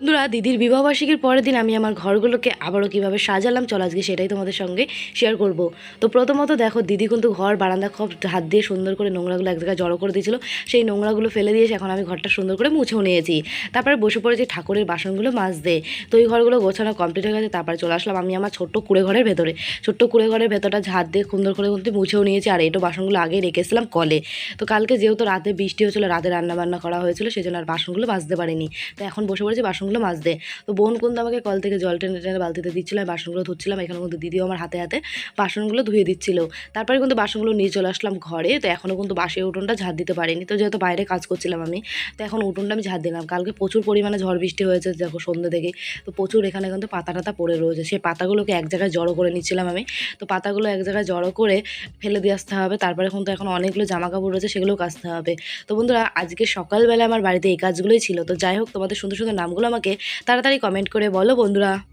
বন্ধুরা, দিদির বিবাহবার্ষিকীর পরের দিন আমি আমার ঘরগুলোকে আবারও কীভাবে সাজালাম চলো আজকে সেটাই তোমাদের সঙ্গে শেয়ার করব। তো প্রথমত দেখো, দিদি কিন্তু ঘর বারান্দা সব হাত দিয়ে সুন্দর করে নোংরাগুলো এক জায়গায় জড়ো করে দিয়েছিল। সেই নোংরাগুলো ফেলে দিয়েছে, এখন আমি ঘরটা সুন্দর করে মুছেও নিয়েছি। তারপরে বসে পড়েছি ঠাকুরের বাসনগুলো মাজতে। তো এই ঘরগুলো গোছানো কমপ্লিট হয়ে গেছে। তারপরে চলে আসলাম আমি আমার ছোট্ট কুঁড়ে ঘরের ভেতরে। ছোট্ট কুঁড়ে ঘরের ভেতরটা ঝাড় দিয়ে সুন্দর করে কিন্তু মুছেও নিয়েছি। আর এটো বাসনগুলো আগেই রেখেছিলাম কলে। তো কালকে যেহেতু রাতে বৃষ্টি হয়েছিল, রাতে রান্নাবান্না করা হয়েছিল, সেই জন্য আর বাসনগুলো মাজতে পারিনি। তো এখন বসে পড়েছি বাসনগুলো মাজতে। তো বোন কিন্তু আমাকে কল থেকে জল টেনে টেনে বালতিতে দিচ্ছিল, আমি বাসনগুলো ধুচ্ছিলাম। এখানে কিন্তু দিদিও আমার হাতে হাতে বাসনগুলো ধুয়ে দিচ্ছিল। তারপরে কিন্তু বাসনগুলো নিয়ে চলে আসলাম ঘরে। তো এখনও কিন্তু বাসি উঠোনটা ঝাড় দিতে পারিনি, তো যেহেতু বাইরে কাজ করছিলাম আমি, তো এখন উঠোনটা আমি ঝাড় দিলাম। কালকে প্রচুর পরিমাণে ঝড় বৃষ্টি হয়েছে, দেখো সন্ধ্যে থেকে। তো প্রচুর এখানে কিন্তু পাতা টাতা পড়ে রয়েছে, সেই পাতাগুলোকে এক জায়গায় জড়ো করে নিচ্ছিলাম আমি। তো পাতাগুলো এক জায়গায় জড়ো করে ফেলে দিয়ে আসতে হবে। তারপরে কিন্তু এখন অনেকগুলো জামা কাপড় রয়েছে, সেগুলোও কাচতে হবে। তো বন্ধুরা, আজকে সকালবেলা আমার বাড়িতে এই কাজগুলোই ছিল। তো যাই হোক, তোমাদের সুন্দর সুন্দর নামগুলো আমাকে তাড়াতাড়ি কমেন্ট করে বলো বন্ধুরা।